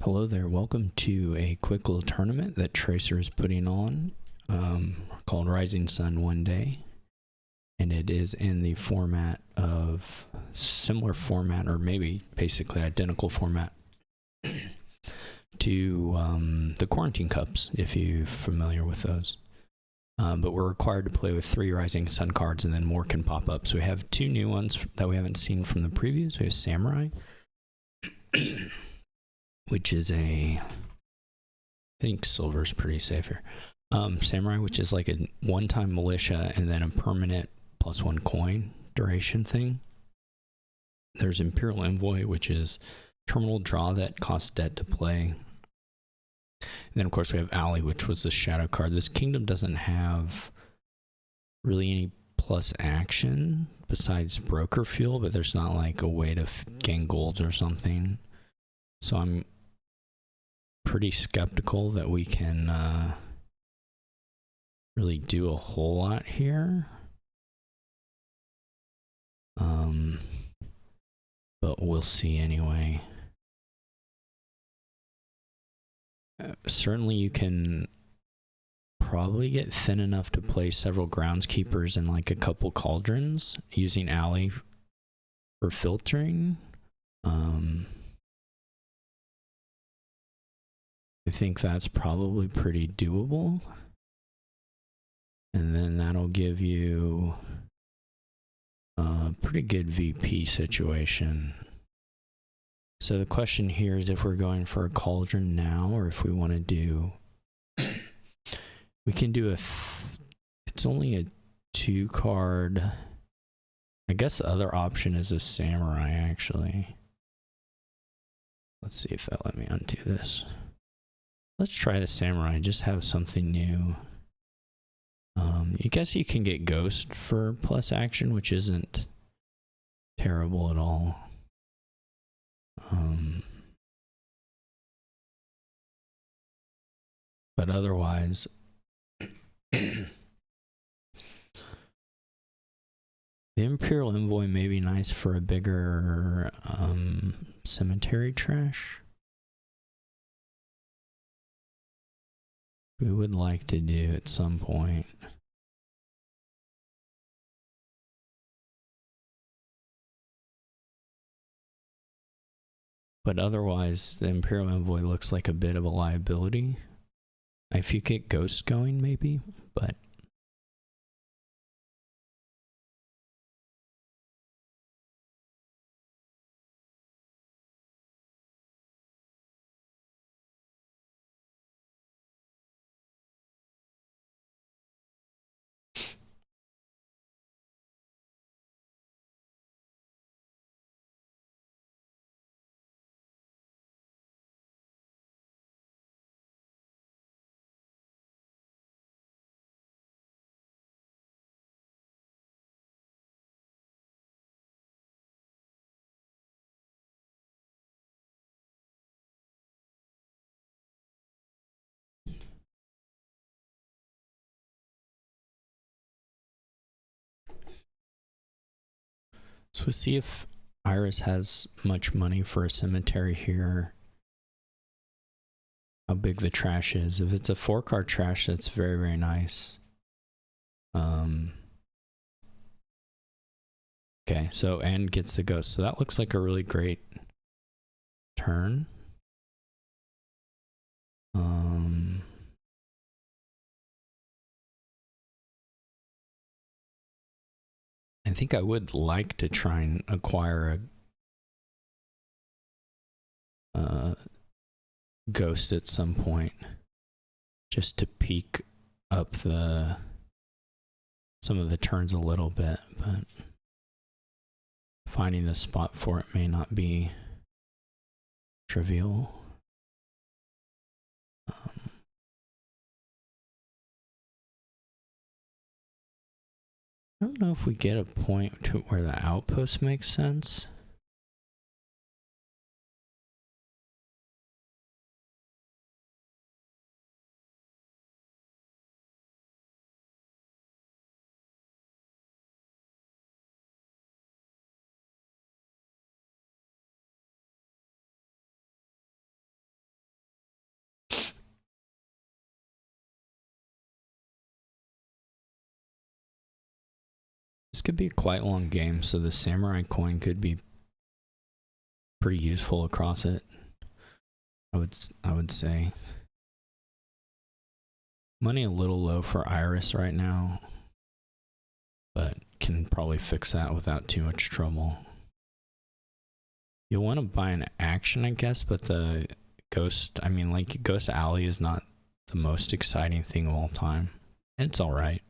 Hello there, welcome to a quick little tournament that Tracer is putting on called Rising Sun One Day. And it is in the format of similar format, or maybe basically identical format to the Quarantine Cups, if you're familiar with those. But we're required to play with 3 Rising Sun cards, and then more can pop up. So we have 2 new ones that we haven't seen from the previews. We have Samurai, which is I think silver's pretty safe here. Samurai, which is like a one-time militia and then a permanent +1 coin duration thing. There's Imperial Envoy, which is terminal draw that costs debt to play. And then of course we have Ally, which was the shadow card. This kingdom doesn't have really any plus action besides broker fuel, but there's not like a way to gain gold or something. So I'm pretty skeptical that we can really do a whole lot here. But we'll see anyway. Certainly you can probably get thin enough to play several groundskeepers and like a couple cauldrons using Ally for filtering. I think that's probably pretty doable. And then that'll give you a pretty good VP situation. So the question here is if we're going for a cauldron now, or if we want to do, we can do it's only a 2 card. I guess the other option is a Samurai actually. Let's see if they'll let me undo this. Let's try the Samurai, just have something new. I guess you can get Ghost for plus action, which isn't terrible at all. But otherwise, the Imperial Envoy may be nice for a bigger cemetery trash. We would like to do at some point. But otherwise, the Imperial Envoy looks like a bit of a liability. If you get Ghost going, maybe, but so we'll see if Iris has much money for a cemetery here. How big the trash is. If it's a 4-card trash, that's very, very nice. Okay, so and gets the Ghost. So that looks like a really great turn. I think I would like to try and acquire a Ghost at some point, just to peak up some of the turns a little bit, but finding the spot for it may not be trivial. I don't know if we get a point to where the outpost makes sense. This could be a quite long game, so the samurai coin could be pretty useful across it. I would say. Money a little low for Iris right now, but can probably fix that without too much trouble. You'll want to buy an action, I guess, but the Ghost, I mean, like, Ghost Alley is not the most exciting thing of all time. It's alright.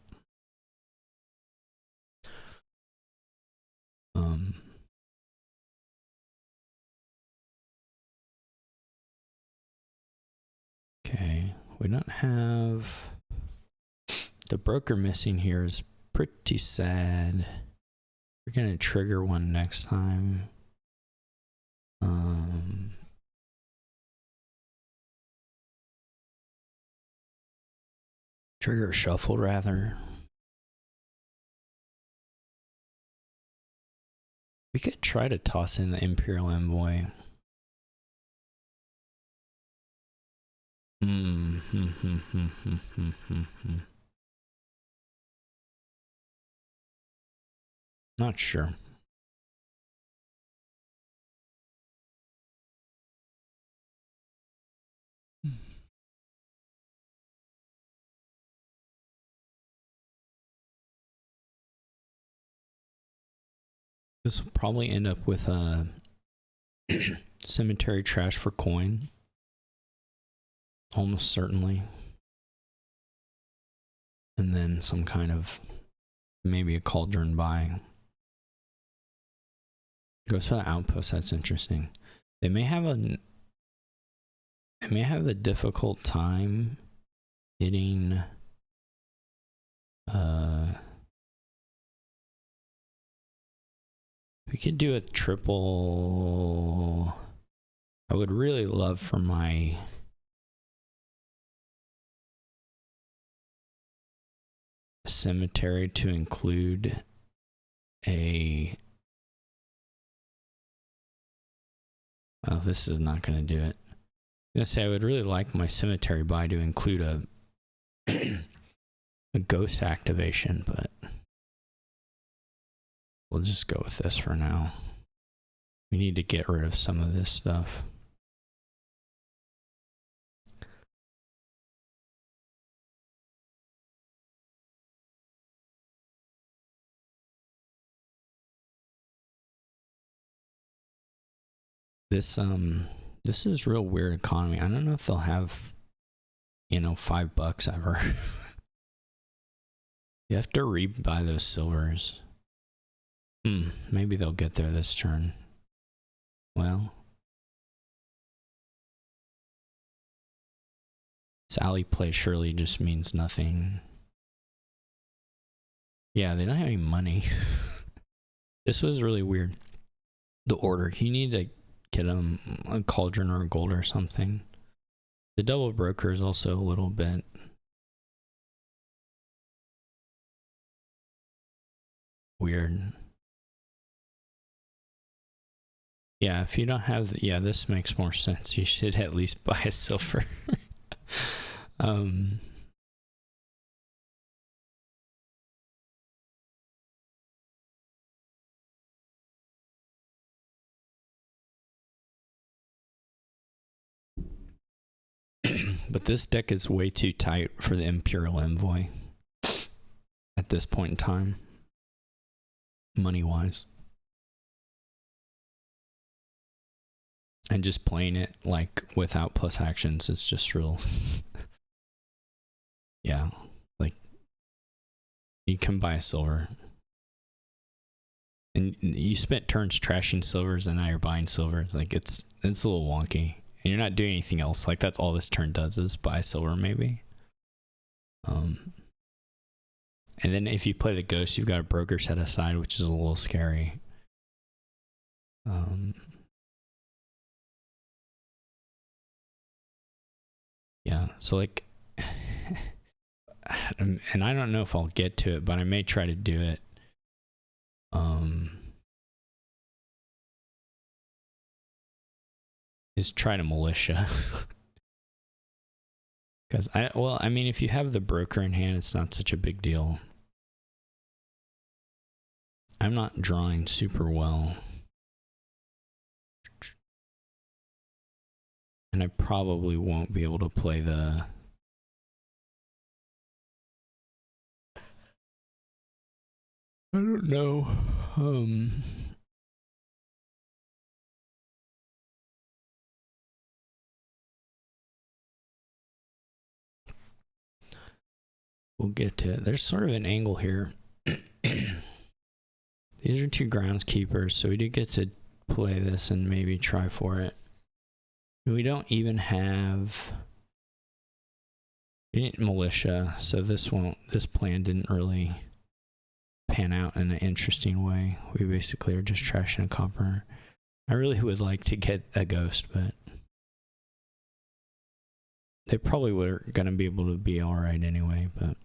Okay, we don't have... The broker missing here is pretty sad. We're gonna trigger one next time. Trigger shuffle, rather. We could try to toss in the Imperial Envoy. Not sure. This will probably end up with a cemetery trash for coin. Almost certainly. And then some kind of, maybe a cauldron buy. Goes for the outpost, that's interesting. They may have a difficult time hitting we could do a triple. I would really love for my cemetery to include a... Oh, this is not going to do it. I'm going to say I would really like my cemetery buy to include a ghost activation, but we'll just go with this for now. We need to get rid of some of this stuff. This is real weird economy. I don't know if they'll have, $5 ever. You have to rebuy those silvers. Maybe they'll get there this turn. Well, Sally play surely just means nothing. Yeah, they don't have any money. This was really weird. The order, you need to get a cauldron or a gold or something. The double broker is also a little bit weird. Yeah, if you don't have... Yeah, this makes more sense. You should at least buy a silver. But this deck is way too tight for the Imperial Envoy at this point in time, money-wise. And just playing it, like, without plus actions is just real... Yeah, like, you can buy a silver. And you spent turns trashing silvers, and now you're buying silvers. Like, it's a little wonky. And you're not doing anything else. Like, that's all this turn does is buy silver, maybe. And then if you play the ghost, you've got a broker set aside, which is a little scary. Yeah, so like... and I don't know if I'll get to it, but I may try to do it. Is try to militia. Because I mean, if you have the broker in hand, it's not such a big deal. I'm not drawing super well. And I probably won't be able to play the... I don't know. We'll get to it. There's sort of an angle here. These are two groundskeepers, so we do get to play this and maybe try for it. We don't even have militia, so this plan didn't really pan out in an interesting way. We basically are just trashing a copper. I really would like to get a ghost, but they probably were gonna be able to be alright anyway, but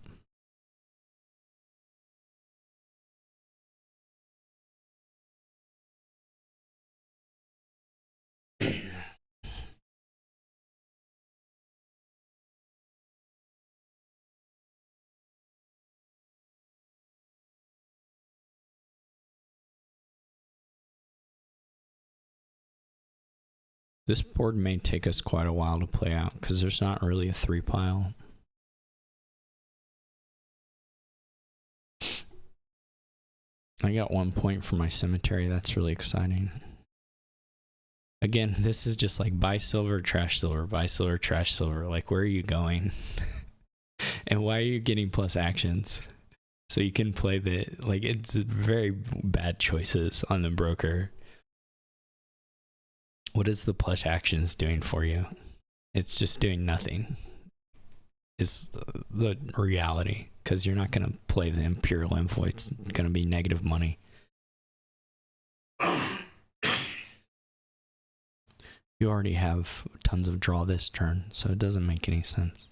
this board may take us quite a while to play out because there's not really a 3 pile. I got 1 point for my cemetery. That's really exciting. Again, this is just like buy silver, trash silver, buy silver, trash silver. Like, where are you going? And why are you getting plus actions? So you can play the, like, it's very bad choices on the broker. What is the plus actions doing for you? It's just doing nothing. Is the reality, because you're not going to play the Imperial Envoy. It's going to be negative money. You already have tons of draw this turn, so it doesn't make any sense.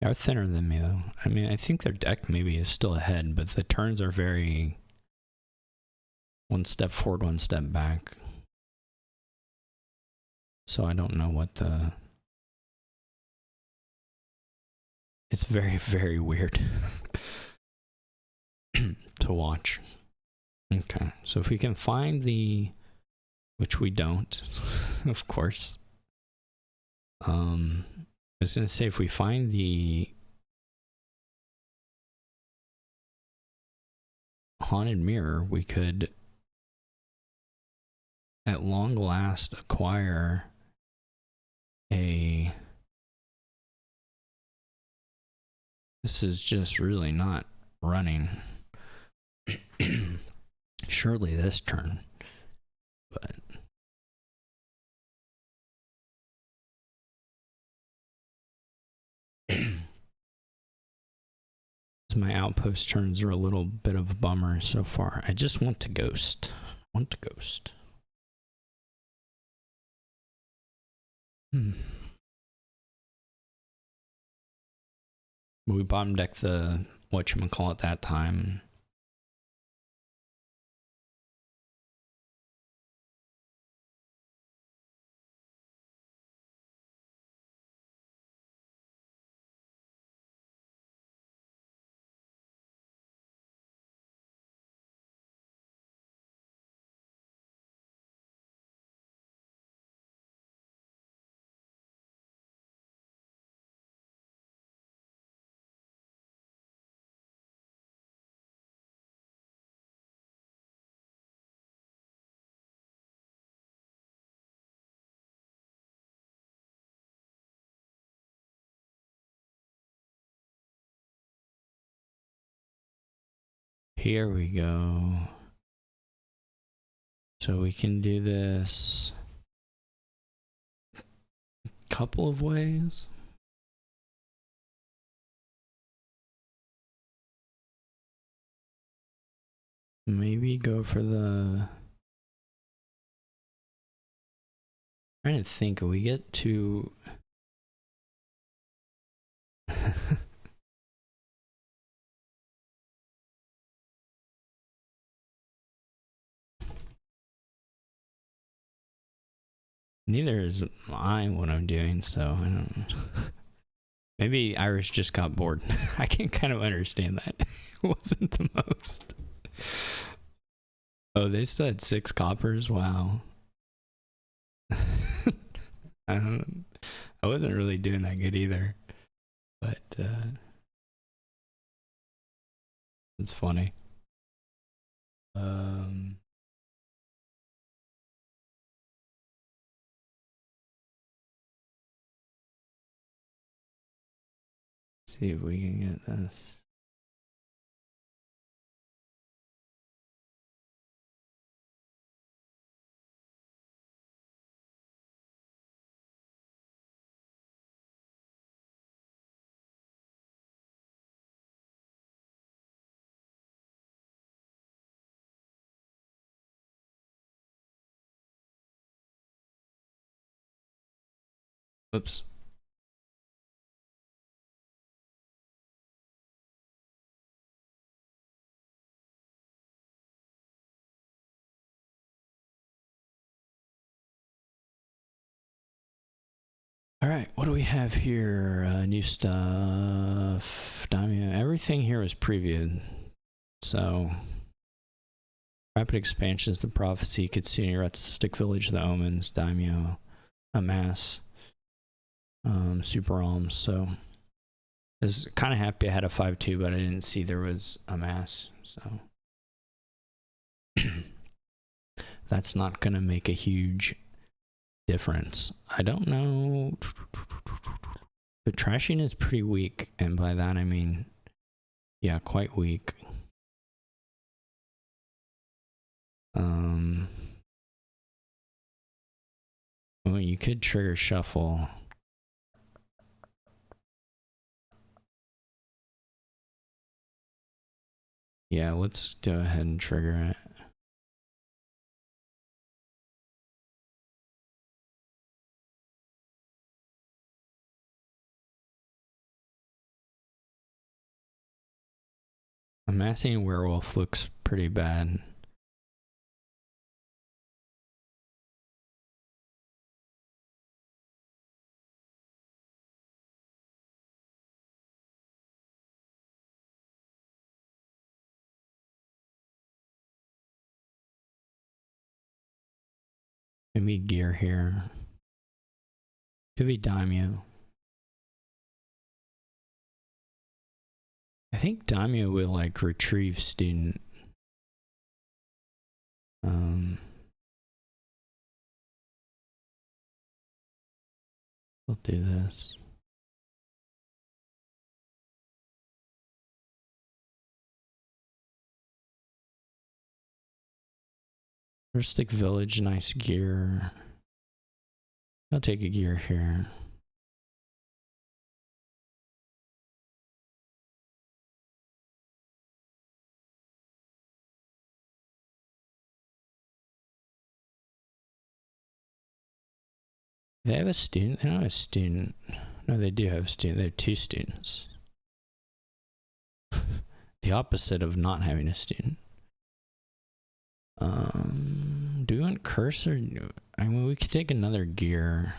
They're thinner than me, though. I mean, I think their deck maybe is still ahead, but the turns are very... 1 step forward, 1 step back. So I don't know what the... It's very, very weird to watch. Okay, so if we can find the... Which we don't, of course. I was going to say, if we find the haunted mirror, we could at long last acquire a... This is just really not running. Surely this turn, but... My outpost turns are a little bit of a bummer so far. I just want to ghost. We bottom deck the whatchamacallit that time. Here we go. So we can do this a couple of ways. Maybe go for the... I'm trying to think, we get to... Neither is mine what I'm doing, so I don't. Maybe Irish just got bored. I can kind of understand that. It wasn't the most. Oh, they still had 6 coppers. Wow. I wasn't really doing that good either, but it's funny. See if we can get this. Oops. All right, what do we have here? New stuff. Daimyo. Everything here was previewed. So, rapid expansions, the prophecy, Kitsune, Rustic Village, the omens, Daimyo, Amass, Super Alms. So, I was kind of happy I had a 5-2, but I didn't see there was Amass. So, that's not going to make a huge difference. I don't know. The trashing is pretty weak, and by that I mean, yeah, quite weak. Well, you could trigger shuffle. Yeah, let's go ahead and trigger it. Amassing Werewolf looks pretty bad. Maybe gear here. Could be Daimyo. I think Daimyo will like retrieve student. We'll do this. Rustic Village, nice gear. I'll take a gear here. They have a student? They don't have a student. No, they do have a student. They have 2 students. The opposite of not having a student. Do we want curse or... I mean, we could take another gear.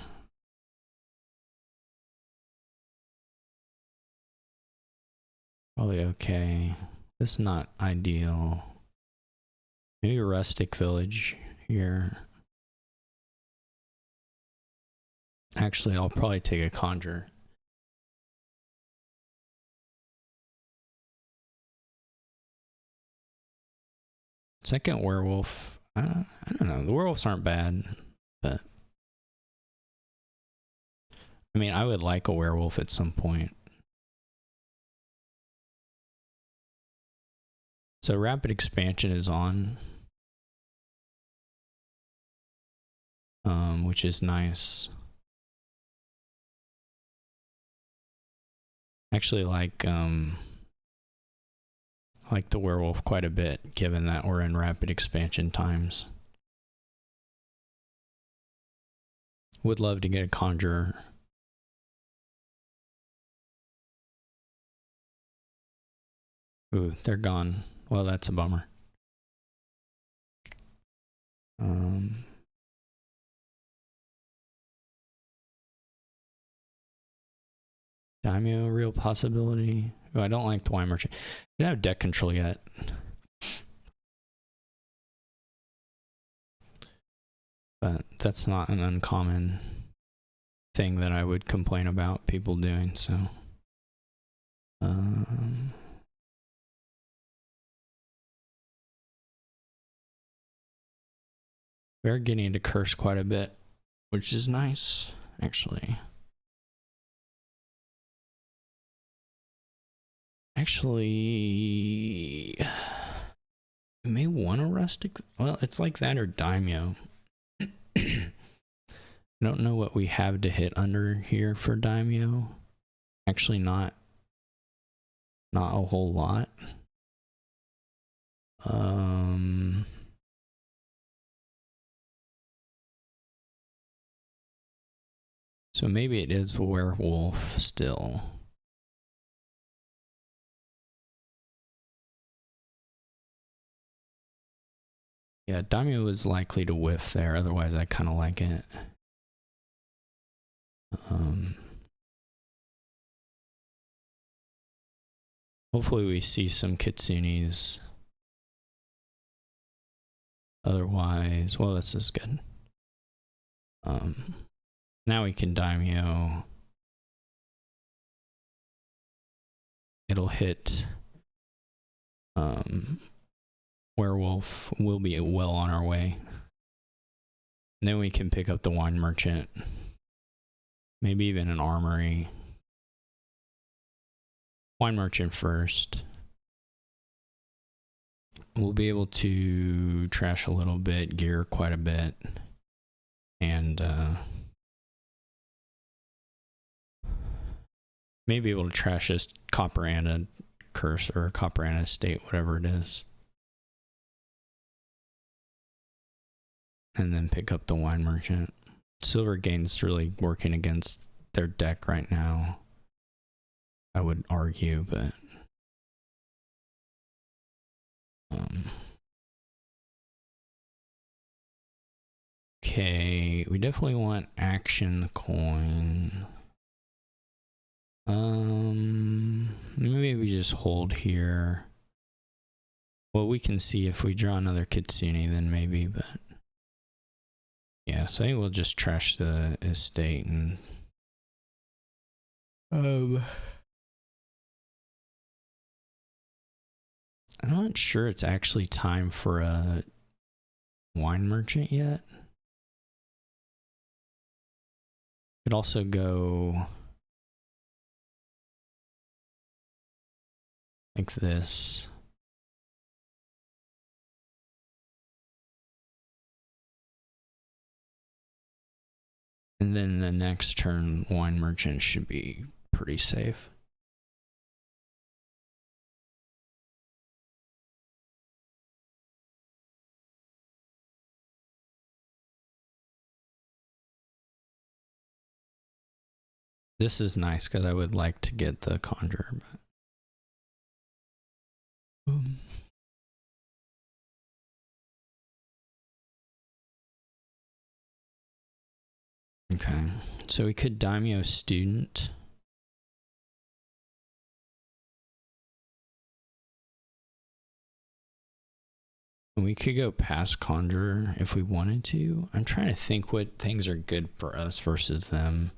Probably okay. This is not ideal. Maybe a rustic village here. Actually, I'll probably take a conjure. Second werewolf. I don't know. The werewolves aren't bad, but I mean, I would like a werewolf at some point. So rapid expansion is on, which is nice. Actually, like the werewolf quite a bit, given that we're in rapid expansion times. Would love to get a conjurer. Ooh, they're gone. Well, that's a bummer. Daimyo, a real possibility. Oh, I don't like the wine merchant. We don't have deck control yet. But that's not an uncommon thing that I would complain about people doing, so. We are getting to curse quite a bit, which is nice, actually. Actually, we may want a rustic. Well, it's like that or daimyo. I don't know what we have to hit under here for daimyo. Actually, not a whole lot. So maybe it is werewolf still. Yeah, daimyo is likely to whiff there. Otherwise, I kind of like it. Hopefully we see some kitsunis. Otherwise, well, this is good. Now we can daimyo. It'll hit werewolf. We'll be well on our way. And then we can pick up the wine merchant. Maybe even an armory. Wine merchant first. We'll be able to trash a little bit, gear quite a bit, and maybe able to trash this Copper Anna curse or Copper Anna estate, whatever it is. And then pick up the wine merchant. Silver Gain's really working against their deck right now, I would argue, but okay, we definitely want action coin. Maybe we just hold here. Well, we can see if we draw another kitsune, then maybe, but yeah, so I think we'll just trash the estate and I'm not sure it's actually time for a wine merchant yet. Could also go like this. And then the next turn, wine merchant should be pretty safe. This is nice because I would like to get the conjure. But okay, so we could daimyo student. We could go past conjurer if we wanted to. I'm trying to think what things are good for us versus them.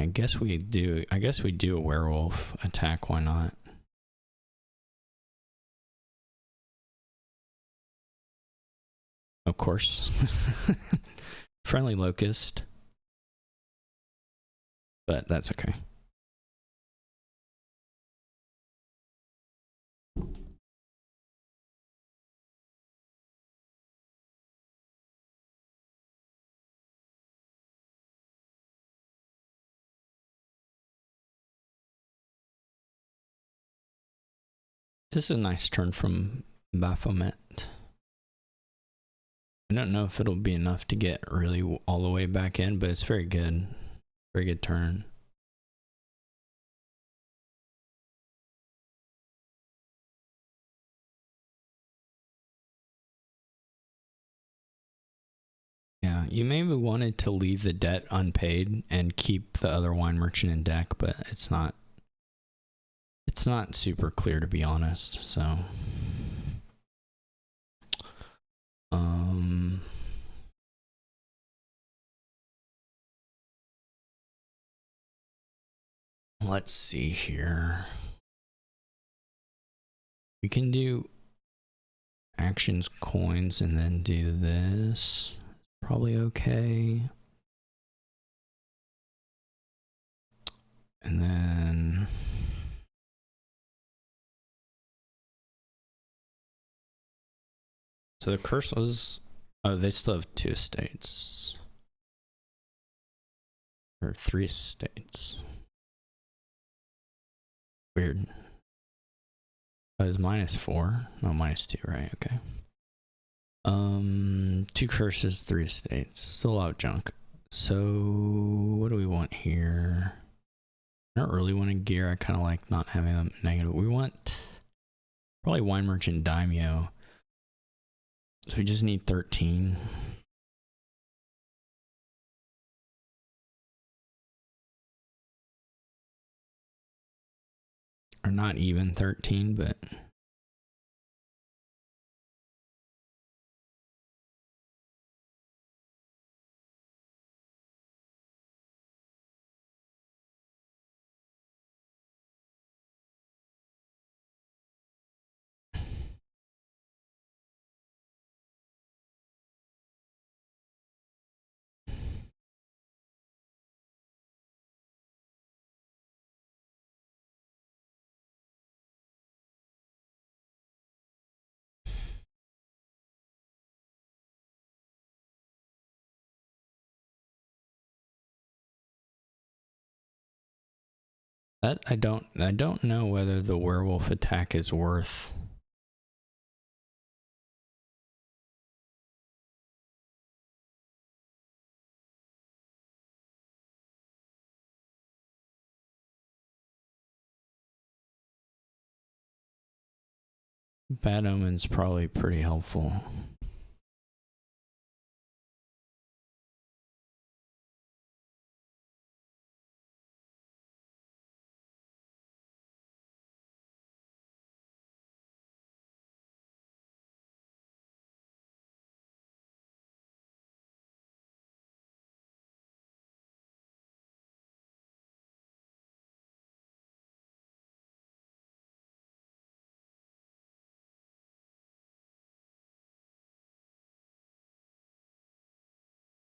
I guess we do a werewolf attack, why not? Of course. Friendly locust. But that's okay. This is a nice turn from Baphomet. I don't know if it'll be enough to get really all the way back in, but it's very good. Very good turn. You maybe wanted to leave the debt unpaid and keep the other wine merchant in deck, but it's not super clear, to be honest. So let's see here. We can do actions, coins, and then do this. Probably okay. And then so the curse was, oh, they still have 2 estates. Or 3 estates. Weird. Oh, it's -4. No, -2, right? Okay. 2 curses, 3 estates. Still a lot of junk. So what do we want here? I don't really want a gear. I kind of like not having them negative. We want probably wine merchant daimyo. So we just need 13. Or not even 13, but that I don't know whether the werewolf attack is worth. Bad Omen's probably pretty helpful.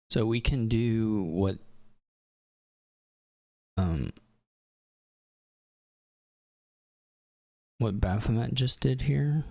So we can do what Baphomet just did here.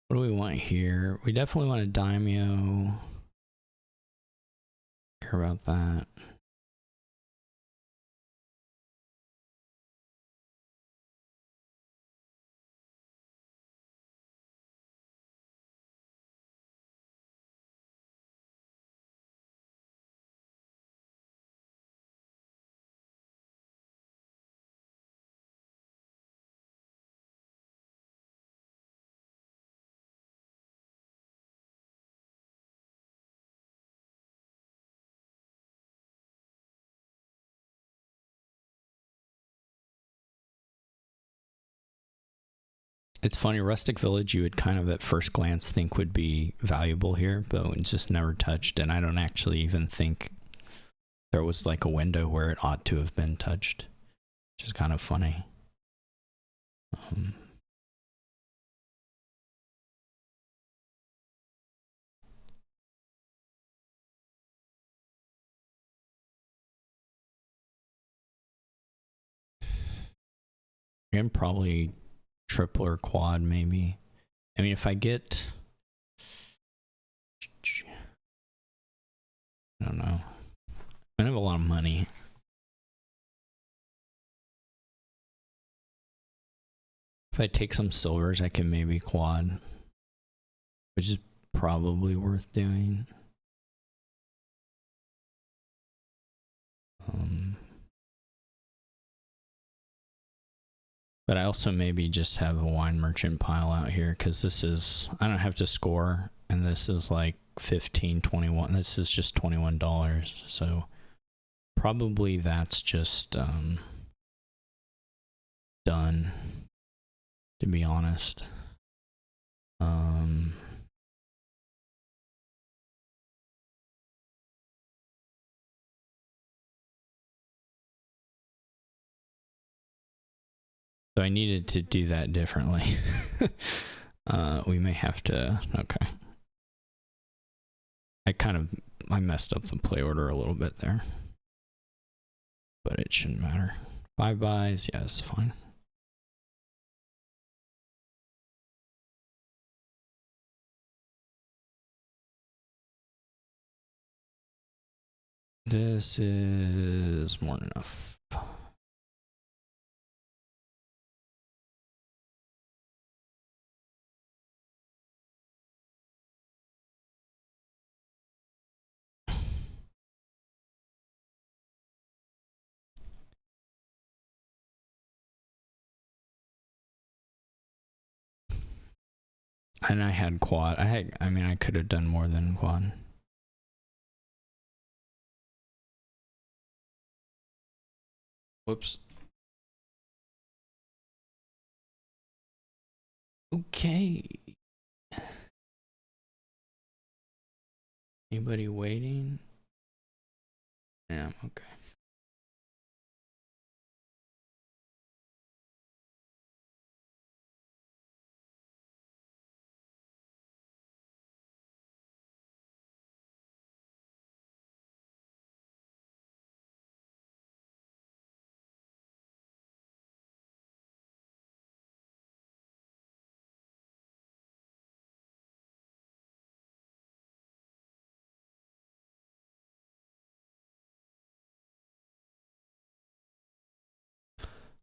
What do we want here? We definitely want a daimyo. Care about that. It's funny, Rustic Village you would kind of at first glance think would be valuable here, but it's just never touched, and I don't actually even think there was like a window where it ought to have been touched, which is kind of funny. can probably triple or quad maybe. I mean, if I get, I don't know. I have a lot of money. If I take some silvers, I can maybe quad, which is probably worth doing. But I also maybe just have a wine merchant pile out here because this is, I don't have to score, and this is like 15, 21. This is just $21. So probably that's just done, to be honest. So I needed to do that differently. We may have to, okay. I messed up the play order a little bit there. But it shouldn't matter. 5 buys, yeah, it's fine. This is more than enough. And I had quad. I mean, I could have done more than quad. Whoops. Okay. Anybody waiting? Yeah, okay.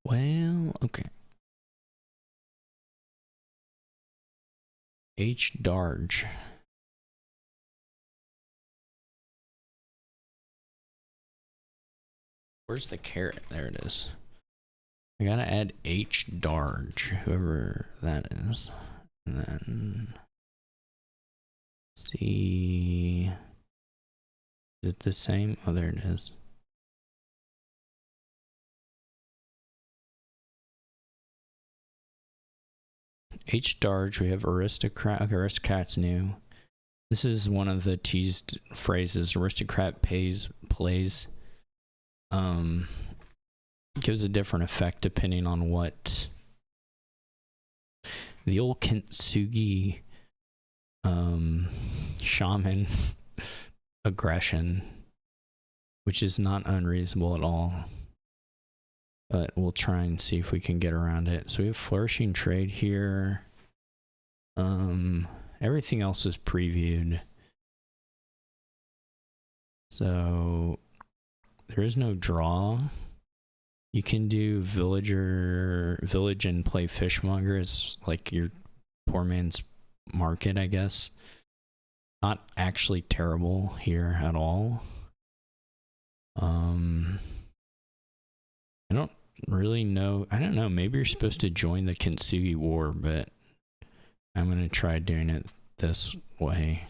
Well, okay. H. Darge. Where's the carrot? There it is. I gotta add H. Darge, whoever that is. And then see. Is it the same? Oh, there it is. H. Darge, we have Aristocrat. Okay, Aristocrat's new. This is one of the teased phrases. Aristocrat plays. Gives a different effect depending on what. The old kintsugi shaman aggression, which is not unreasonable at all. But we'll try and see if we can get around it. So we have flourishing trade here. Everything else is previewed. So there is no draw. You can do village and play fishmonger as like your poor man's market, I guess. Not actually terrible here at all. I don't really know. I don't know. Maybe you're supposed to join the Kintsugi War, but I'm going to try doing it this way.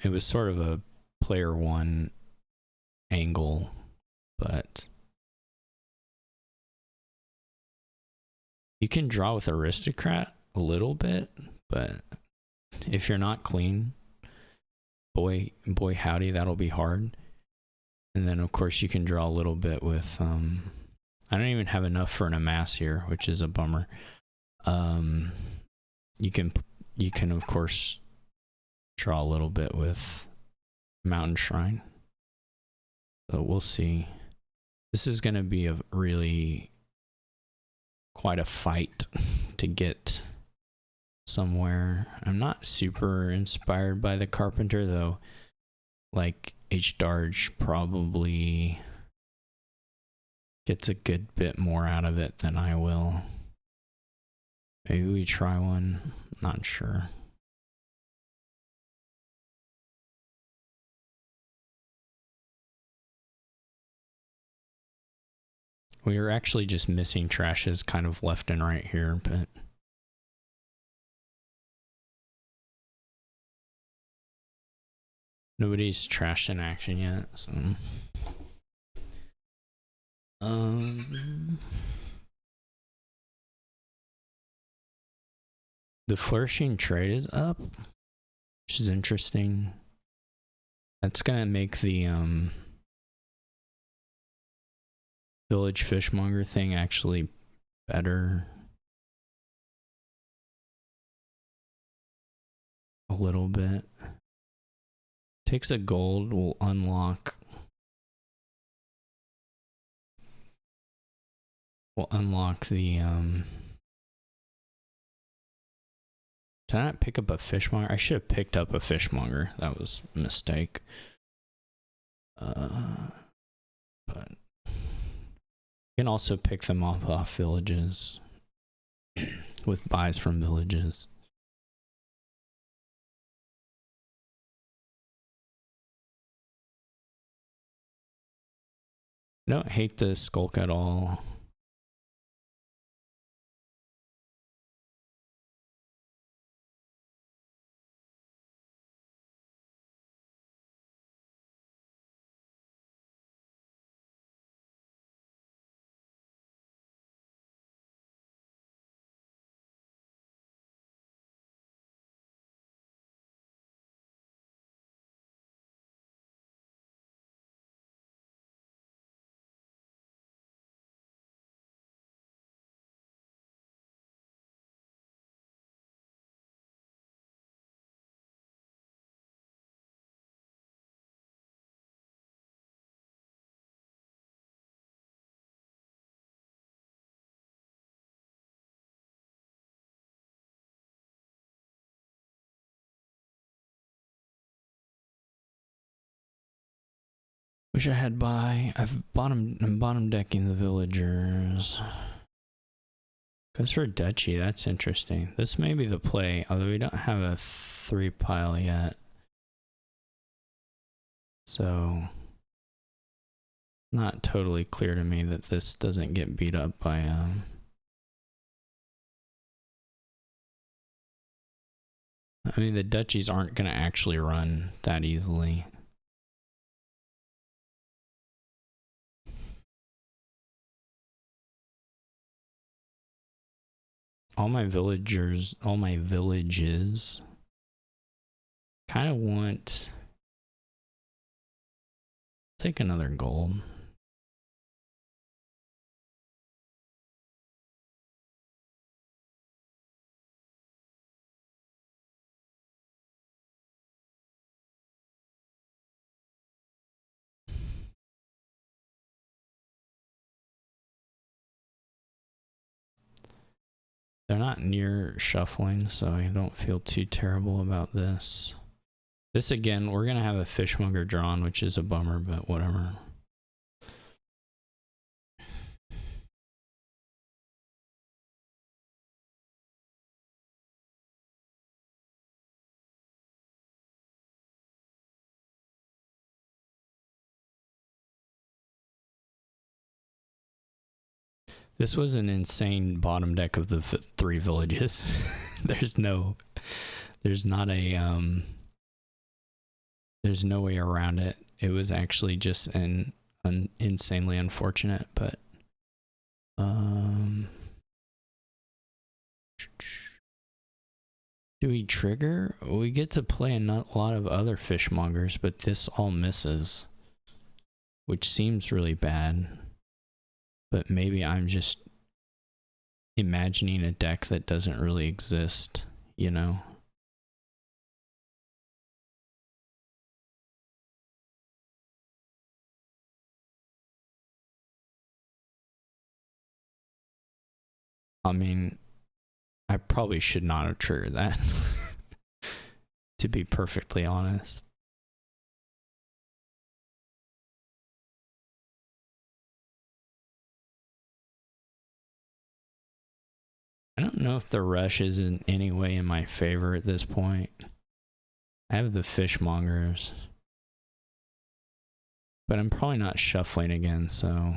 It was sort of a player one angle, but you can draw with Aristocrat a little bit, but if you're not clean, boy howdy, that'll be hard. And then of course you can draw a little bit with I don't even have enough for an amass here, which is a bummer. You can of course draw a little bit with Mountain Shrine. So we'll see. This is going to be a really quite a fight to get somewhere. I'm not super inspired by the Carpenter, though. Like, H. Darge probably gets a good bit more out of it than I will. Maybe we try one. Not sure. We are actually just missing trashes kind of left and right here, but nobody's trashed in action yet, so the flourishing trade is up, which is interesting. That's gonna make the village fishmonger thing actually better a little bit. Takes a gold, will unlock the did I not pick up a fishmonger? I should have picked up a fishmonger. That was a mistake. But you can also pick them off villages with buys from villages. I don't hate the skulk at all. Wish I had I'm bottom decking the villagers. Goes for duchy, that's interesting. This may be the play, although we don't have a 3 pile yet. So not totally clear to me that this doesn't get beat up by I mean, the duchies aren't gonna actually run that easily. All my villages kind of want take another gold. They're not near shuffling, so I don't feel too terrible about this. This again, we're gonna have a fishmonger drawn, which is a bummer, but whatever. This was an insane bottom deck of the 3 villages. There's no way around it. It was actually just insanely unfortunate, but do we trigger? We get to play a lot of other fishmongers, but this all misses, which seems really bad. But maybe I'm just imagining a deck that doesn't really exist, you know? I mean, I probably should not have triggered that, to be perfectly honest. I don't know if the rush is in any way in my favor at this point. I have the fishmongers, but I'm probably not shuffling again, so...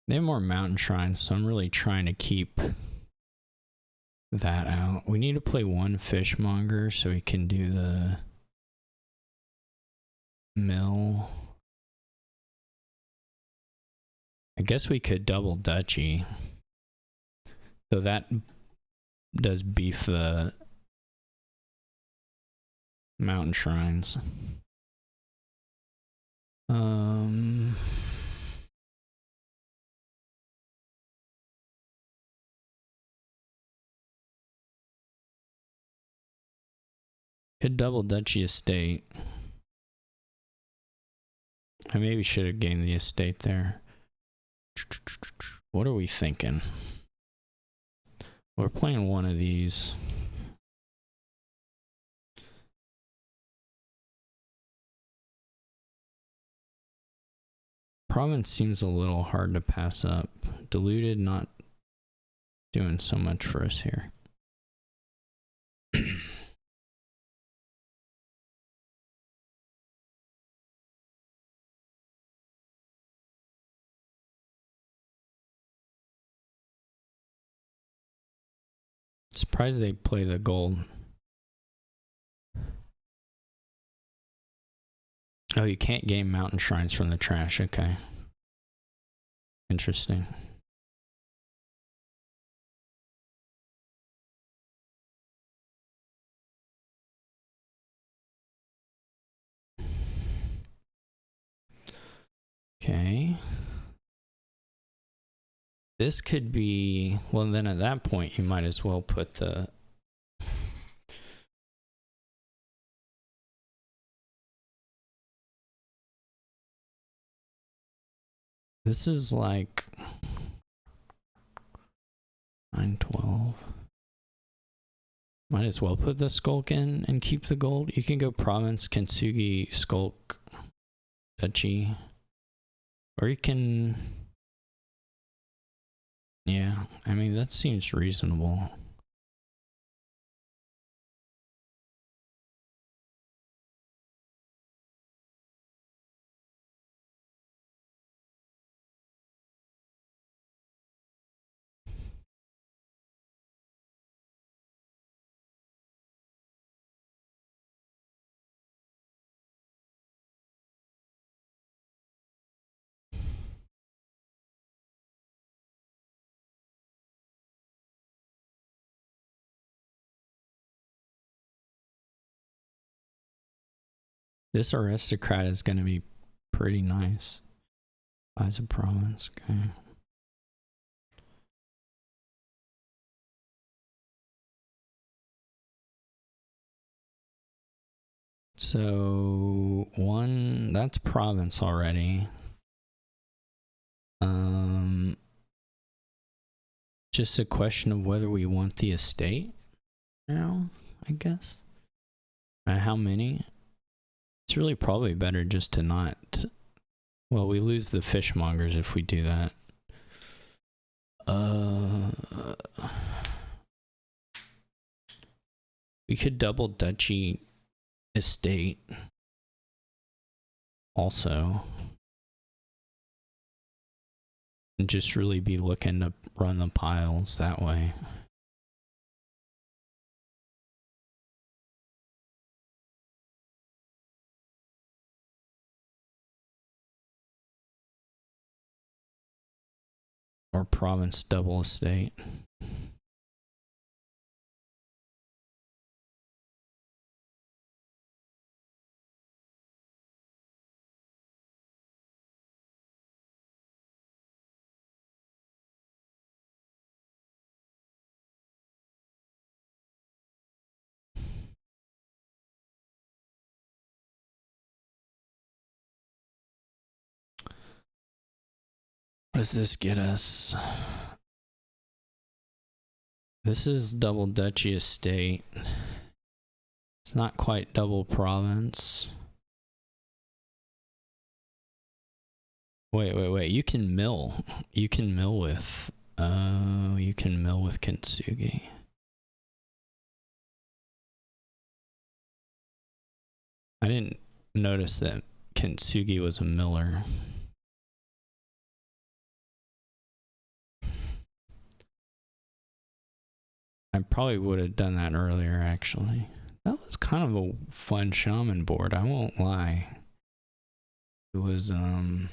They have more mountain shrines, so I'm really trying to keep that out. We need to play one fishmonger so we can do the mill. I guess we could double duchy. So that does beef the mountain shrines. Could double duchy estate. I maybe should have gained the estate there. What are we thinking? We're playing one of these. Province seems a little hard to pass up. Diluted, not doing so much for us here. Surprised they play the gold. Oh, you can't gain mountain shrines from the trash. Okay. Interesting. Okay. This could be... Well, then at that point, you might as well put the... This is like... 912. Might as well put the skulk in and keep the gold. You can go province, kintsugi, skulk, duchy. Or you can... Yeah, I mean, that seems reasonable. This aristocrat is going to be pretty nice. Buys a province, okay. So, one, that's province already. Just a question of whether we want the estate now, I guess. How many? It's really probably better just to not... Well, we lose the fishmongers if we do that. We could double duchy estate also. And just really be looking to run the piles that way. Or province double estate. What does this get us? This is double duchy estate. It's not quite double province. Wait. You can mill. You can mill with... Oh, you can mill with kintsugi. I didn't notice that kintsugi was a miller. I probably would have done that earlier, actually. That was kind of a fun shaman board, I won't lie. It was, had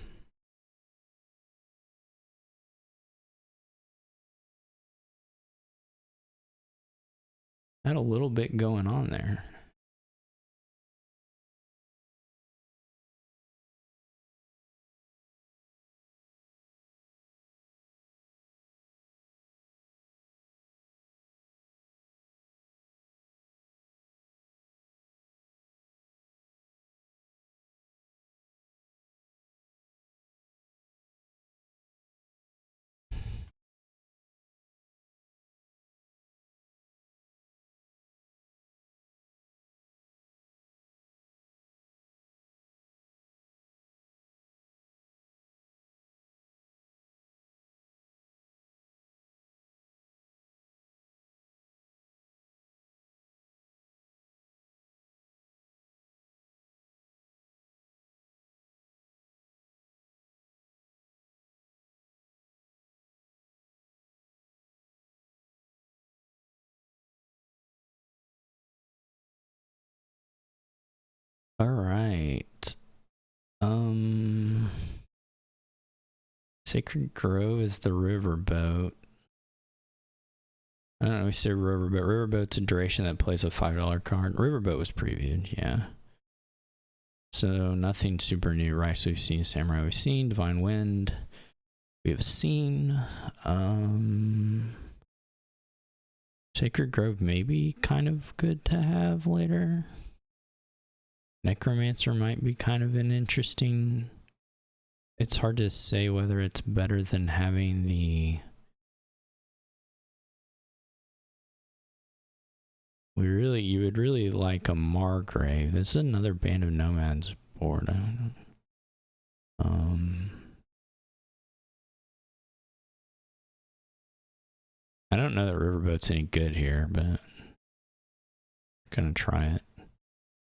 a little bit going on there. All right. Sacred Grove is the riverboat. I don't know, we say riverboat. Riverboat's a duration that plays a $5 card. Riverboat was previewed, yeah. So nothing super new. Rice we've seen, Samurai we've seen, Divine Wind we have seen. Sacred Grove may be kind of good to have later. Necromancer might be kind of an interesting... It's hard to say whether it's better than having the... You would really like a Margrave. This is another Band of Nomads board. I don't know that Riverboat's any good here, but I'm gonna try it.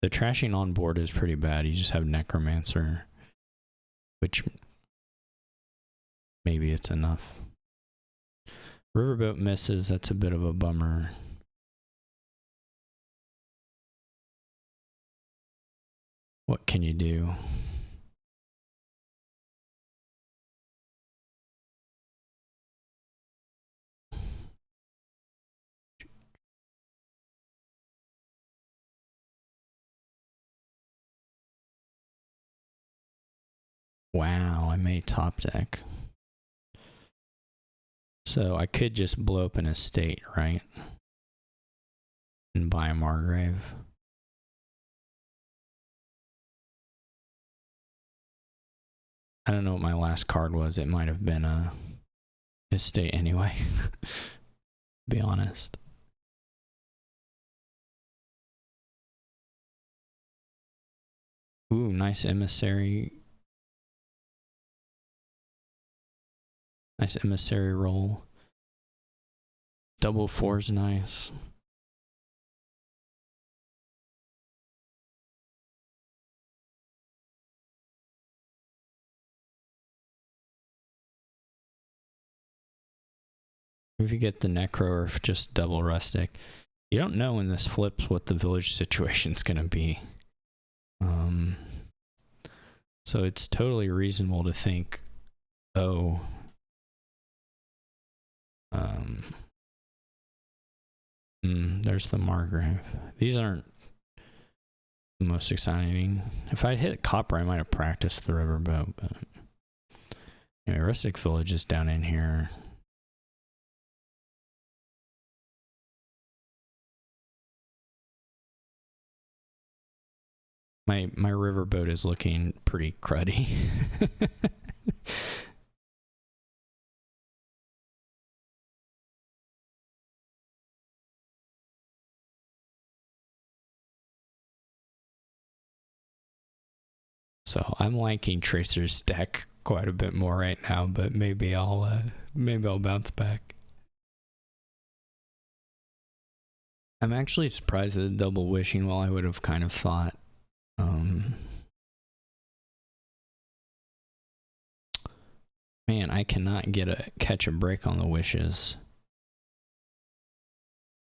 The trashing on board is pretty bad. You just have Necromancer, which maybe it's enough. Riverboat misses. That's a bit of a bummer. What can you do? Wow, I made top deck. So I could just blow up an estate, right? And buy a Margrave. I don't know what my last card was. It might have been a estate anyway. Be honest. Ooh, nice emissary. Nice emissary roll. Double four's nice. If you get the Necro or just double rustic, you don't know when this flips what the village situation's gonna be. So it's totally reasonable to think, oh, there's the Margrave. These aren't the most exciting. If I hit copper, I might have practiced the riverboat, but anyway, rustic village is down in here. My riverboat is looking pretty cruddy. So I'm liking Tracer's deck quite a bit more right now, but maybe I'll bounce back. I'm actually surprised at the double wishing wall. I would have kind of thought man, I cannot catch a break on the wishes.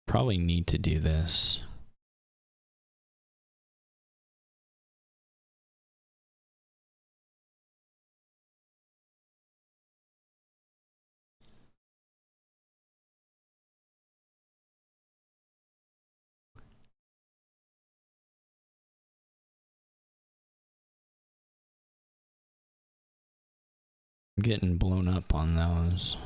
Probably need to do this. I'm getting blown up on those.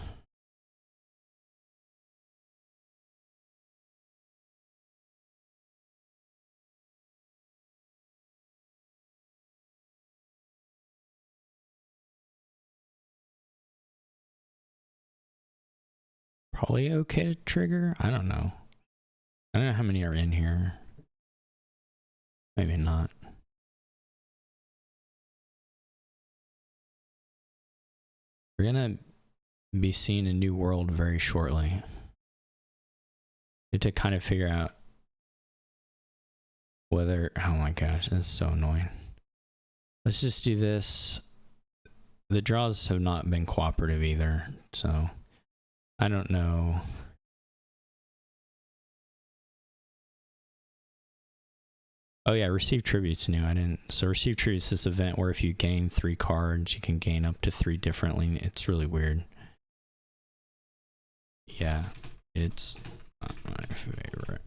Probably okay to trigger? I don't know. I don't know how many are in here. Maybe not. We're gonna be seeing a new world very shortly. We have to kind of figure out whether... Oh my gosh, that's so annoying. Let's just do this. The draws have not been cooperative either, so I don't know. Oh yeah, receive tribute's new. I didn't. So receive tribute's this event where if you gain 3 cards, you can gain up to 3 differently. It's really weird. Yeah, it's not my favorite.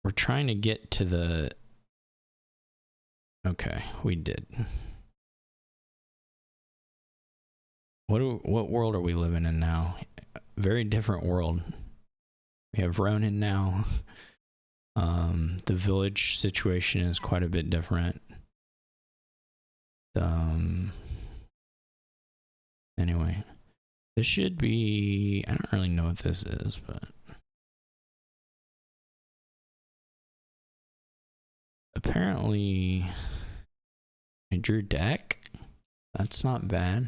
We're trying to get to the... Okay, we did. What world are we living in now? Very different world. We have Ronin now. The village situation is quite a bit different. Anyway, this should be... I don't really know what this is, but... Apparently, I drew deck. That's not bad.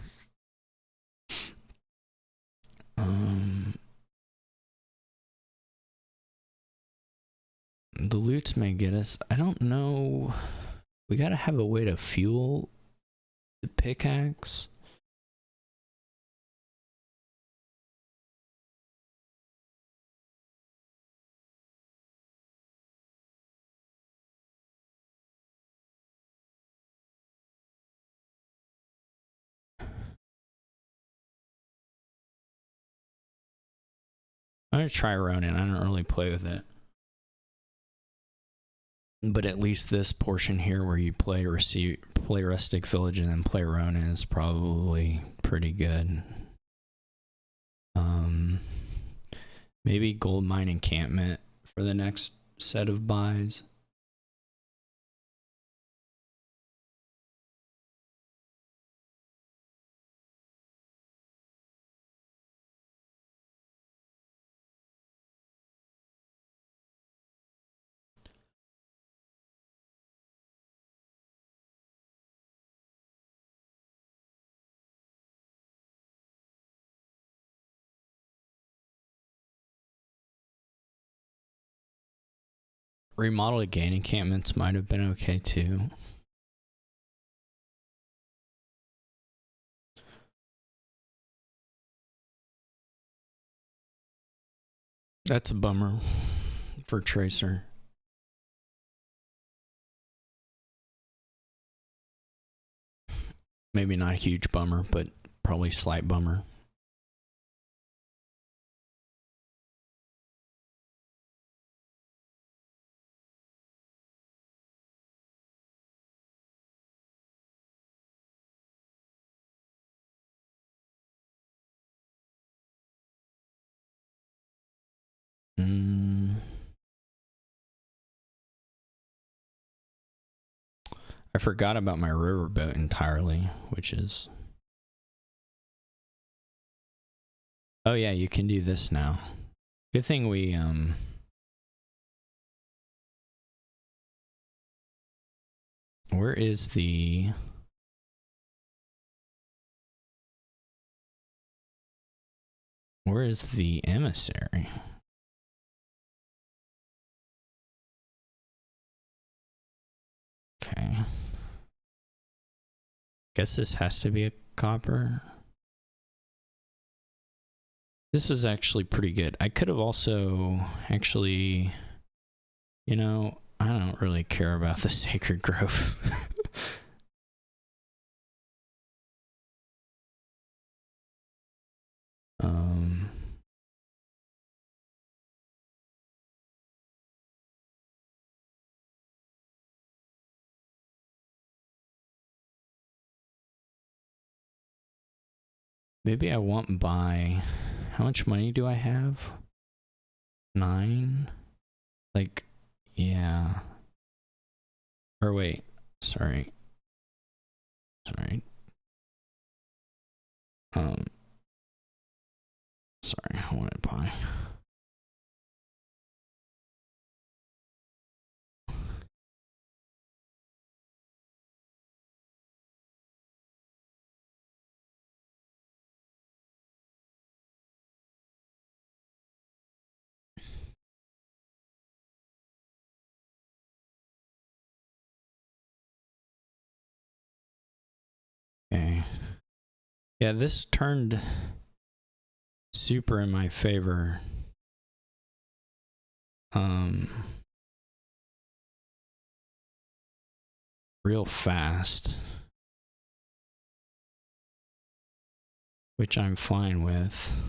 The loots may get us. I don't know. We gotta have a way to fuel the pickaxe. I'm gonna try Ronin. I don't really play with it. But at least this portion here where you play Rustic Village and then play Ronin is probably pretty good. Maybe Gold Mine Encampment for the next set of buys. Remodeled gain encampments might have been okay too. That's a bummer for Tracer. Maybe not a huge bummer, but probably slight bummer. I forgot about my riverboat entirely, which is... Oh yeah, you can do this now. Good thing we Where is the... Where is the emissary? Okay. Guess this has to be a copper. This was actually pretty good. I could have also actually, you know, I don't really care about the Sacred Grove. Maybe I won't buy. How much money do I have? 9? Like, yeah. Or wait, sorry. Sorry. Sorry, I want to buy. Okay. Yeah, this turned super in my favor. Real fast. Which I'm fine with.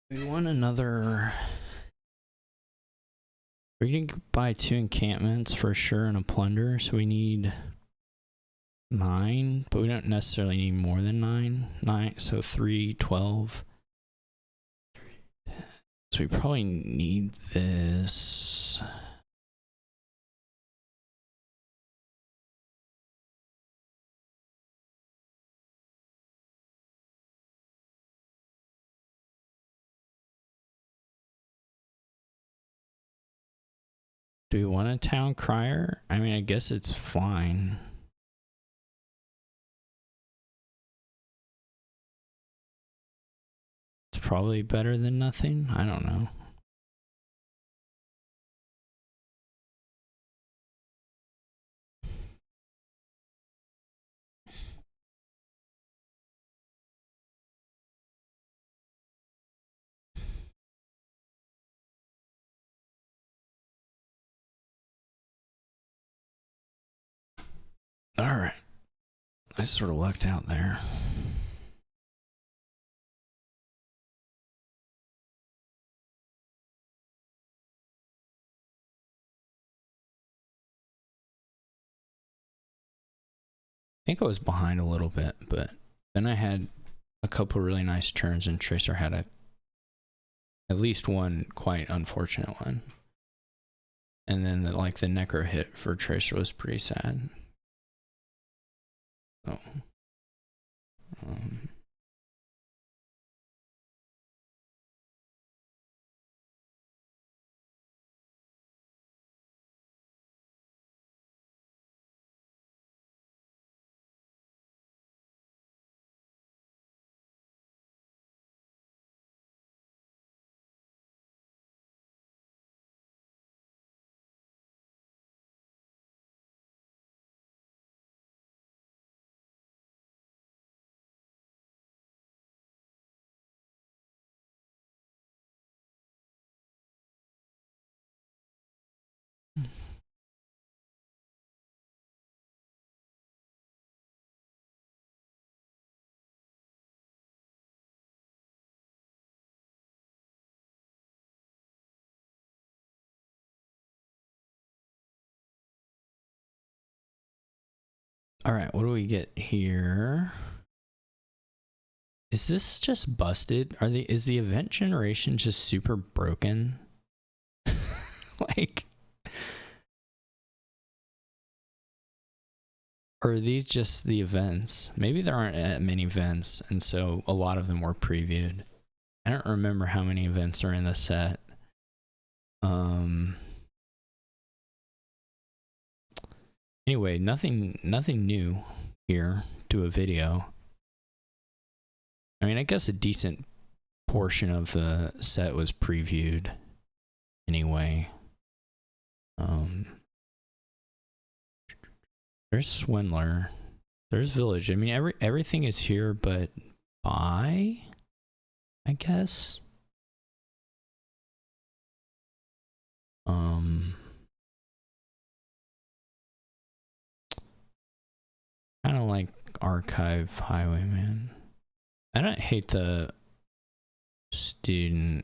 We want another. We can buy 2 encampments for sure and a plunder, so we need 9, but we don't necessarily need more than 9. So 3, 12. So we probably need this. Do we want a town crier? I mean, I guess it's fine. It's probably better than nothing. I don't know. All right. I sort of lucked out there. I think I was behind a little bit, but then I had a couple really nice turns, and Tracer had at least one quite unfortunate one. And then the necro hit for Tracer was pretty sad. Oh. All right, what do we get here? Is this just busted? Is the event generation just super broken? Like, or are these just the events? Maybe there aren't that many events, and so a lot of them were previewed. I don't remember how many events are in the set. Anyway, nothing new here to a video. I mean, I guess a decent portion of the set was previewed anyway. There's Swindler. There's Village. I mean, everything is here, but buy, I guess. Kind of like Archive Highwayman. I don't hate the student,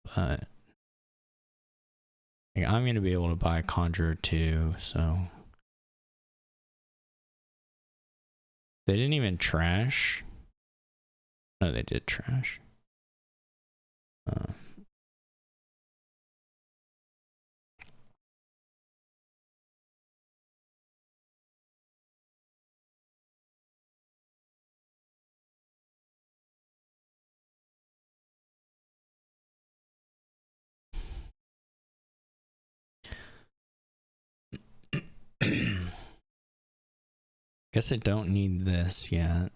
but like, I'm gonna be able to buy Conjurer 2, so they didn't even trash. No, they did trash. Guess I don't need this yet.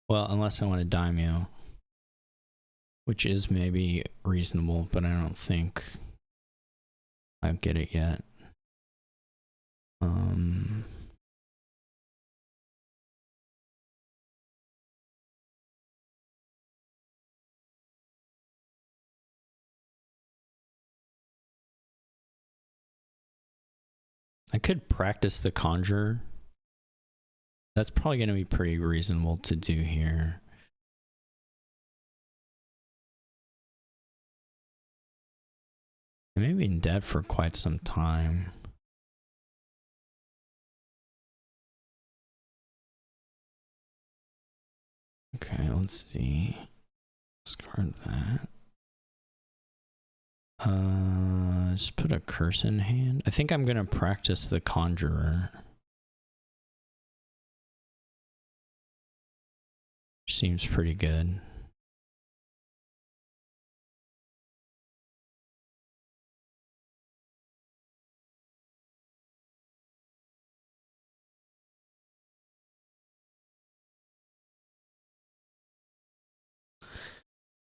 Well, unless I want a daimyo, which is maybe reasonable, but I don't think I'll get it yet. I could practice the Conjure. That's probably going to be pretty reasonable to do here. I may be in debt for quite some time. Okay, let's see. Discard that. Just put a curse in hand. I think I'm gonna practice the Conjurer. Seems pretty good.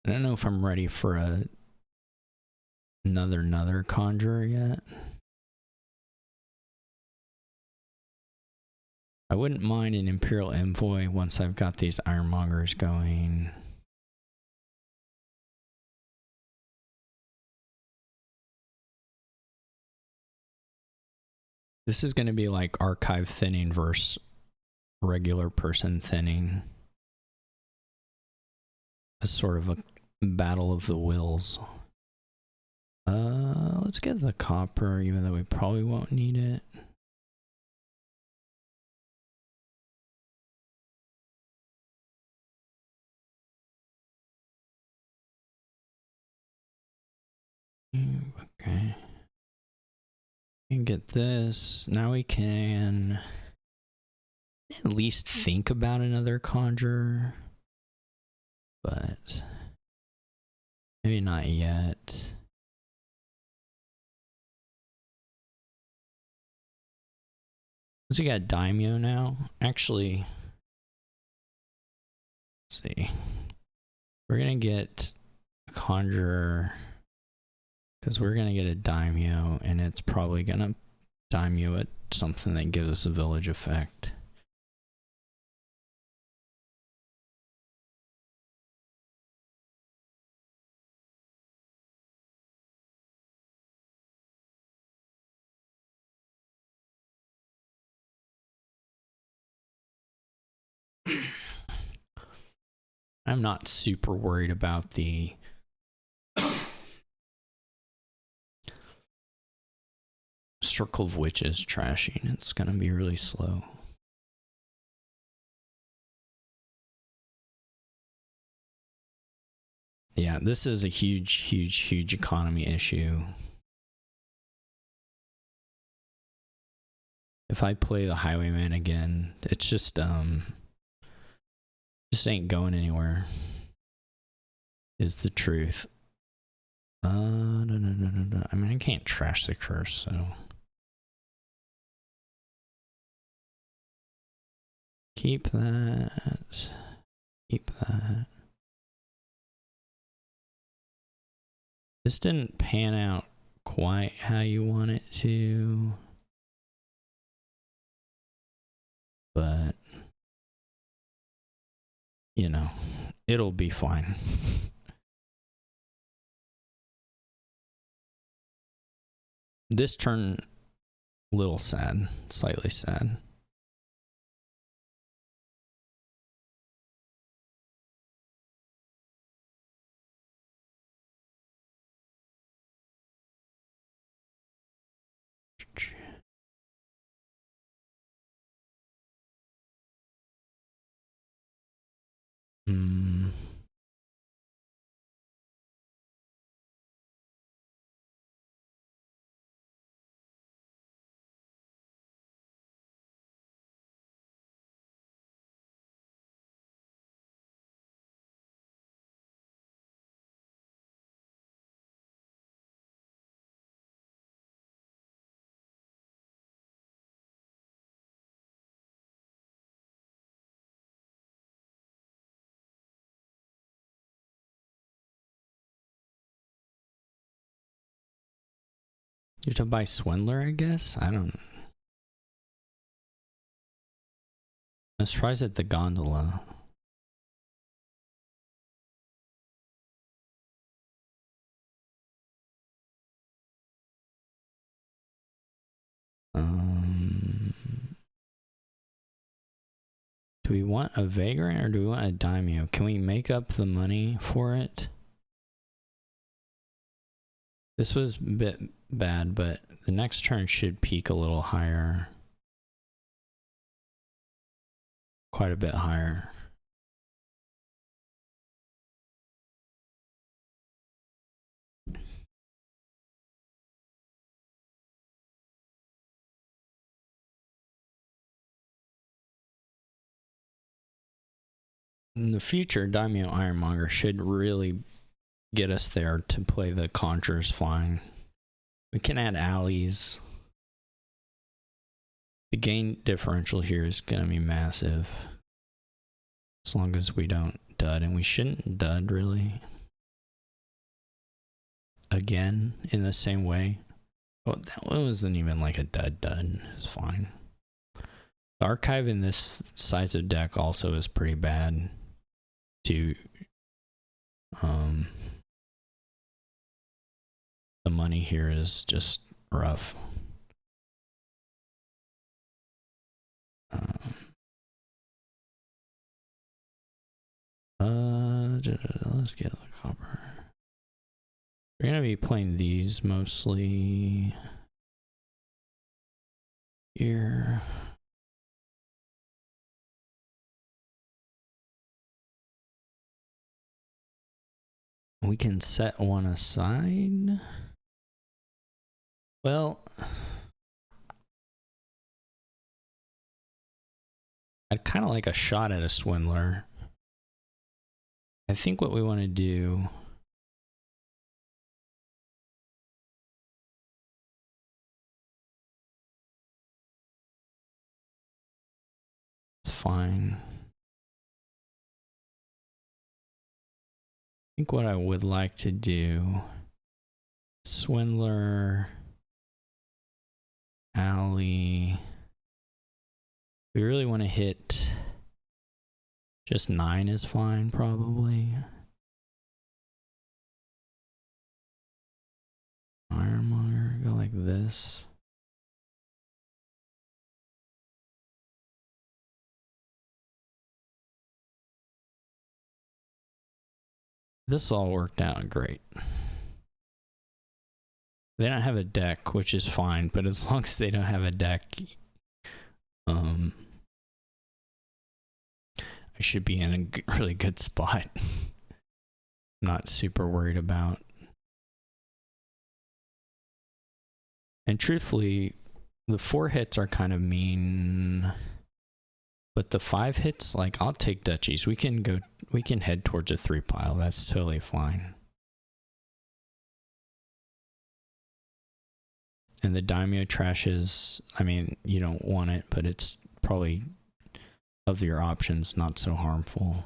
I don't know if I'm ready for another Conjurer yet. I wouldn't mind an Imperial Envoy once I've got these Ironmongers going. This is going to be like archive thinning versus regular person thinning. A sort of a battle of the wills. Let's get the copper, even though we probably won't need it. Okay. We can get this. Now we can at least think about another Conjurer. But maybe not yet. So we got Daimyo now. Actually, let's see. We're gonna get a Conjurer because we're gonna get a Daimyo, and it's probably gonna Daimyo at something that gives us a village effect. I'm not super worried about the Circle of Witches trashing. It's gonna be really slow. Yeah, this is a huge economy issue. If I play the Highwayman again, it's just ain't going anywhere. Is the truth. No. I mean, I can't trash the curse, so keep that. Keep that. This didn't pan out quite how you want it to, but you know, it'll be fine. This turn, little sad, slightly sad. You have to buy Swindler, I guess? I don't. I'm surprised at the gondola. Do we want a Vagrant or do we want a Daimyo? Can we make up the money for it? This was a bit bad, but the next turn should peak a little higher. Quite a bit higher. In the future, Daimyo Ironmonger should really get us there to play the Conjurers fine. We can add alleys. The gain differential here is going to be massive. As long as we don't dud, and we shouldn't dud really. Again, in the same way. Oh, that one wasn't even like a dud. It's fine. The archive in this size of deck also is pretty bad. To the money here is just rough. Let's get the copper. We're gonna be playing these mostly here. We can set one aside. Well, I'd kind of like a shot at a Swindler. I think what we want to do is fine. I think what I would like to do, Swindler, alley. We really want to hit just 9 is fine, probably. Ironmonger, go like this. This all worked out great. They don't have a deck, which is fine, but as long as they don't have a deck, I should be in a really good spot. Not super worried about. And truthfully, the 4 hits are kind of mean, but the 5 hits, like, I'll take duchies. We can head towards a 3 pile. That's totally fine. And the daimyo trashes, I mean, you don't want it, but it's probably, of your options, not so harmful.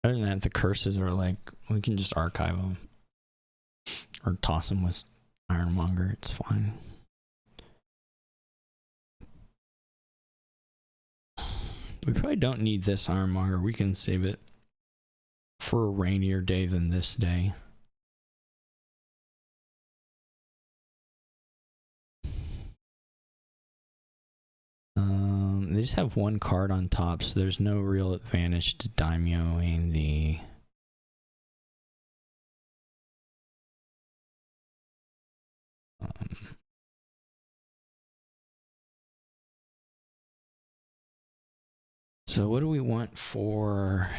Other than that, the curses are like, we can just archive them. Or toss them with Ironmonger, it's fine. We probably don't need this Ironmonger. We can save it for a rainier day than this day. They just have 1 card on top, so there's no real advantage to daimyoing the... So what do we want for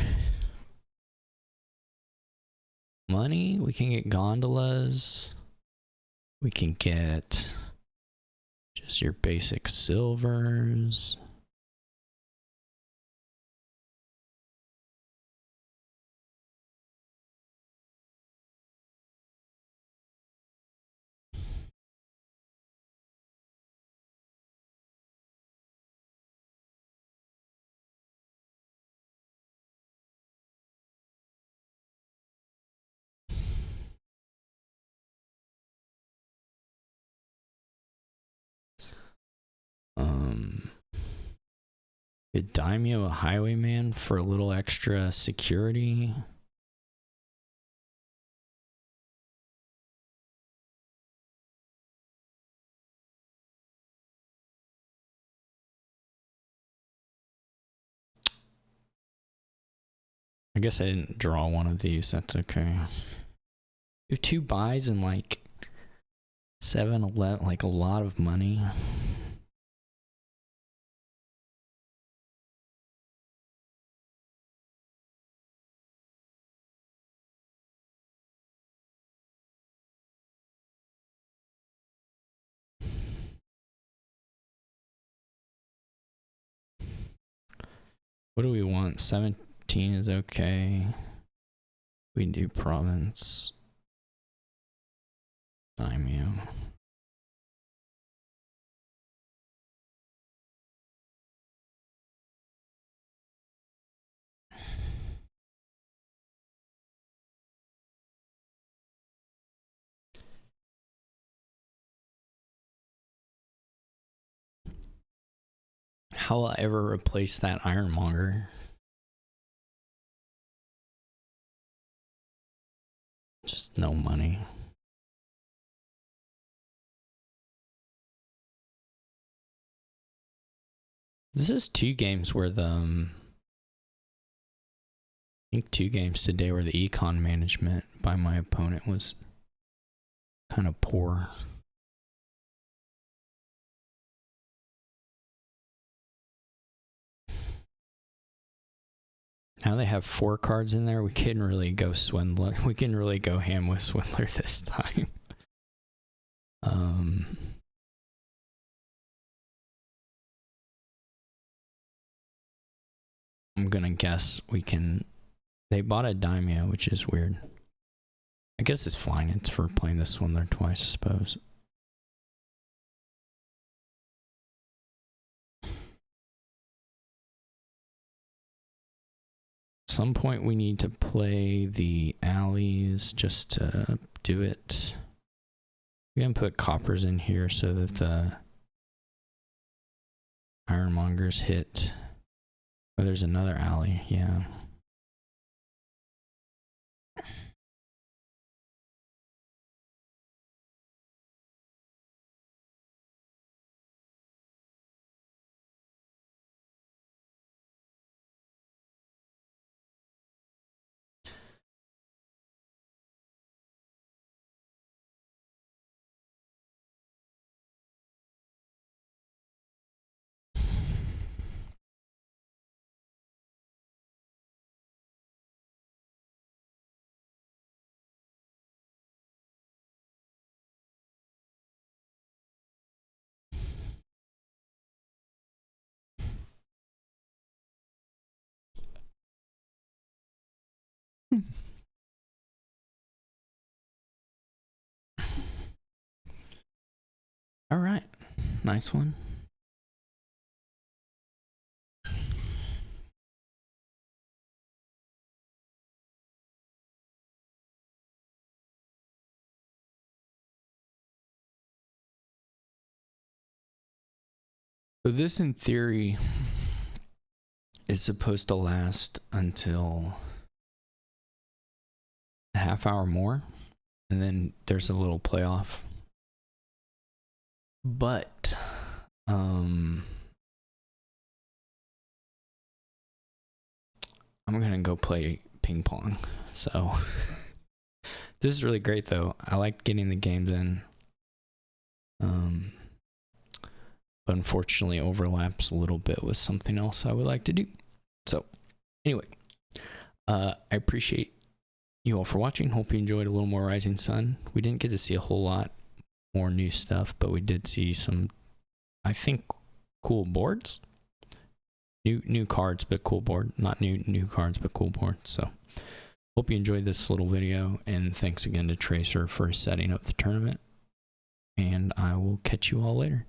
money? We can get gondolas. We can get just your basic silvers. Get daimyo a highwayman for a little extra security. I guess I didn't draw one of these. That's okay. You have 2 buys and like 7-11, like a lot of money. What do we want? 17 is okay. We can do province. Daimyo. How will I ever replace that Ironmonger? Just no money. This is 2 games where the I think 2 games today where the econ management by my opponent was kind of poor. Now they have 4 cards in there. We can really go Swindler. We can really go ham with Swindler this time. I'm gonna guess we can. They bought a daimyo, which is weird. I guess it's fine. It's for playing this Swindler twice, I suppose. Some point we need to play the alleys just to do it. We're gonna put coppers in here so that the Ironmonger's hit. Oh, there's another alley. Yeah. All right. Nice one. So this, in theory, is supposed to last until a half hour more, and then there's a little playoff. But I'm gonna go play ping pong. So this is really great, though. I like getting the games in. But unfortunately overlaps a little bit with something else I would like to do. So anyway, I appreciate you all for watching. Hope you enjoyed a little more Rising Sun. We didn't get to see a whole lot more new stuff, but we did see some, I think, cool boards. New cards, but cool board. Not new cards, but cool board. So hope you enjoyed this little video, and thanks again to Tracer for setting up the tournament. And I will catch you all later.